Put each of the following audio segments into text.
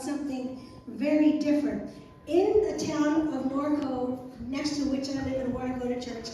about something very different. In the town of Norco, next to which I live and where I go to church,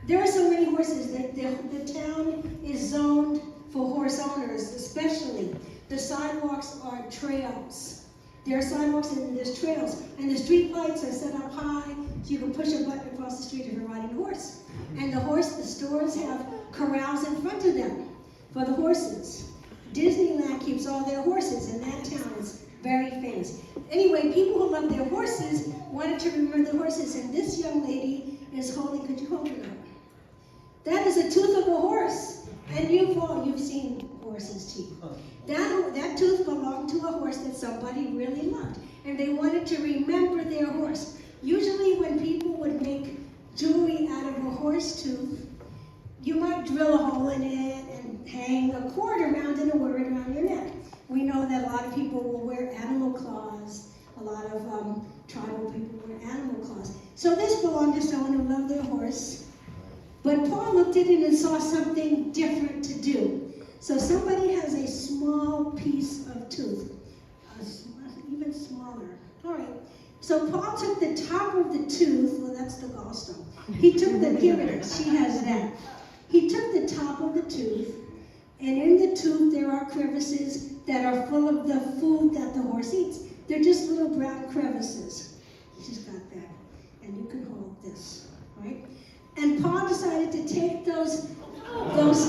there are so many horses that the town is zoned for horse owners, especially. The sidewalks are trails. There are sidewalks and there's trails. And the street lights are set up high, so you can push a button across the street if you're riding a horse. And the stores have corrals in front of them for the horses. Disneyland keeps all their horses, and that town is very famous. Anyway, people who love their horses wanted to remember the horses, and this young lady is holding, could you hold it up? That is a tooth of a horse, and you've seen horses' teeth. That tooth belonged to a horse that somebody really loved, and they wanted to remember their horse. Usually when people would make jewelry out of a horse tooth, you might drill a hole in it and hang a cord around it and wear it around your neck. We know that a lot of people will wear animal claws. A lot of tribal people wear animal claws. So this belonged to someone who loved their horse. But Paul looked at it and saw something different to do. So somebody has a small piece of tooth, even smaller. All right. So Paul took the top of the tooth, well, that's the gallstone. He took here it is, she has that. He took the top of the tooth, and in the tooth there are crevices that are full of the food that the horse eats. They're just little brown crevices. She's got that. And you can hold this, right? And Paul decided to take those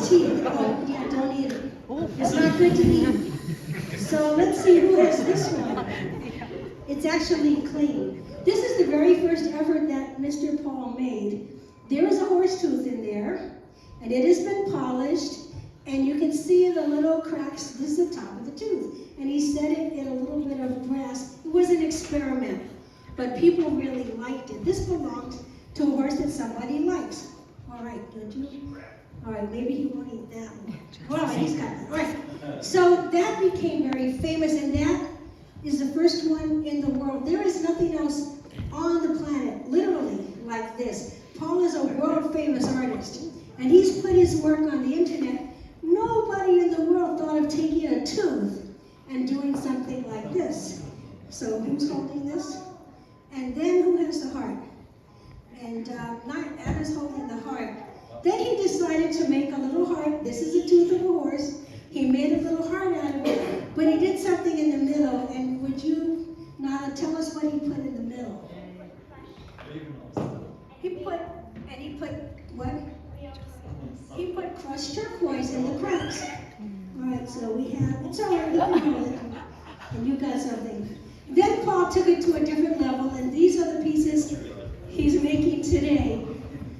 teeth. Oh, yeah, don't eat it. It's not good to eat. So let's see who has this one. It's actually clean. This is the very first effort that Mr. Paul made. There is a horse tooth in there, and it has been polished, and you can see the little cracks. This is the top of the tooth. And he set it in a little bit of brass. It was an experiment, but people really liked it. This belonged to a horse that somebody likes. All right, don't you? All right, maybe he won't eat that one. All right, he's got that. All right. So that became very famous, and that is the first one in the world. There is nothing else on the planet, literally, like this. Paul is a world-famous artist, and he's put his work on the internet. Nobody in the world thought of taking a tooth and doing something like this. So who's holding this? And then who has the heart? And Anna's holding the heart. Then he decided to make a little heart. This is a tooth of a horse. He made a little heart out of it, but he did something in the middle. And would you, Nala, tell us what he put in the middle? He put what? He put crushed turquoise in the cracks. All right, so we have, it's all right, you can hold it. And you got something. Then Paul took it to a different level, and these are the pieces he's making today.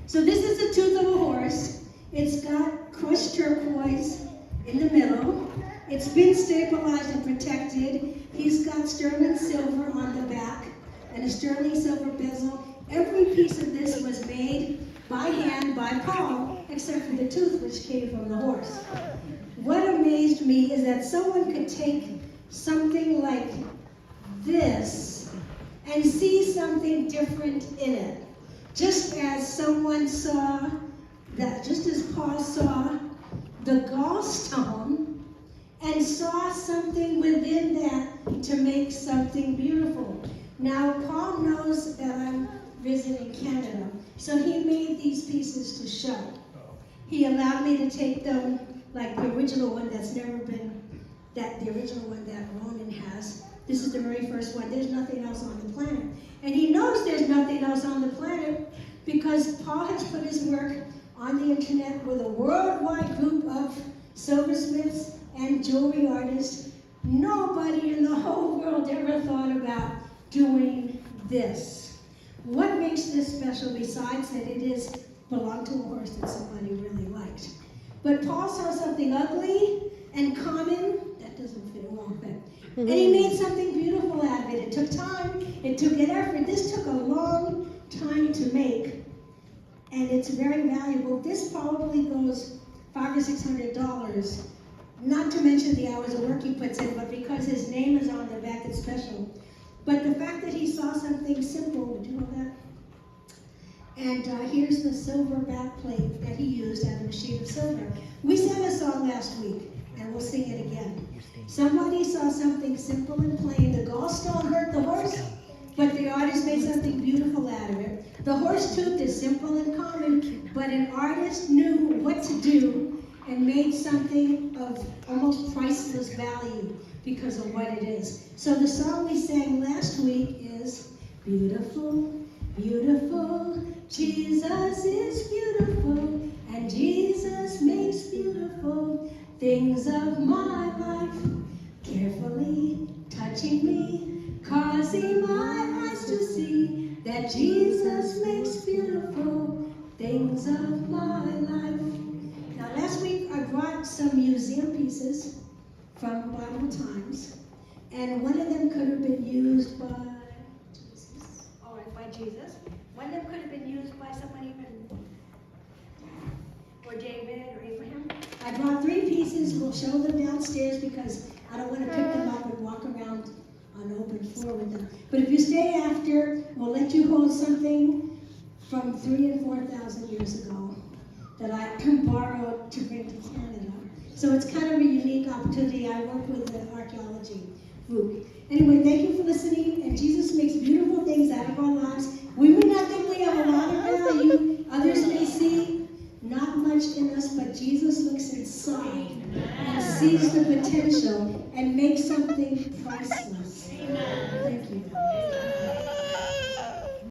So this is the tooth of a horse. It's got crushed turquoise in the middle. It's been stabilized and protected. He's got sterling silver on the back and a sterling silver bezel. Every piece of this was made by hand by Paul, except for the tooth which came from the horse. What amazed me is that someone could take something like this and see something different in it. Just as someone saw that, just as Paul saw the gallstone and saw something within that to make something beautiful. Now, Paul knows that I'm visiting Canada, so he made these pieces to show. He allowed me to take them, like the original one that's never been, the original one that Ronan has. This is the very first one. There's nothing else on the planet. And he knows there's nothing else on the planet because Paul has put his work on the internet with a worldwide group of silversmiths and jewelry artists. Nobody in the whole world ever thought about doing this. What makes this special besides that it belonged to a horse that somebody really liked? But Paul saw something ugly and common. That doesn't fit well, but and he made something beautiful out of it. It took time, it took an effort. This took a long time to make, and it's very valuable. This probably goes $500 or $600, not to mention the hours of work he puts in, but because his name is on the back, it's special. But the fact that he saw something simple, would you know that? And here's the silver back plate that he used out of a sheet of silver. We sang a song last week, and we'll sing it again. Somebody saw something simple and plain, the gallstone God has made something beautiful out of it. The horse tooth is simple and common, but an artist knew what to do and made something of almost priceless value because of what it is. So the song we sang last week is beautiful, beautiful, Jesus is beautiful, and Jesus makes beautiful things of my life, carefully touching me, causing my eyes to see that Jesus makes beautiful things of my life. Now last week I brought some museum pieces from Bible Times, and one of them could have been used by Jesus. All right, by Jesus. One of them could have been used by someone even, or David or Abraham. I brought 3 pieces. We'll show them downstairs because I don't want to pick them up and walk around on open floor with them. But if you stay after, we'll let you hold something from 3,000 and 4,000 years ago that I borrowed to bring to Canada. So it's kind of a unique opportunity. I work with the archaeology group. Anyway, thank you for listening. And Jesus makes beautiful things out of our lives. We may not think we have a lot of value. Others may see not much in us, but Jesus looks inside and sees the potential and makes something priceless. Thank you.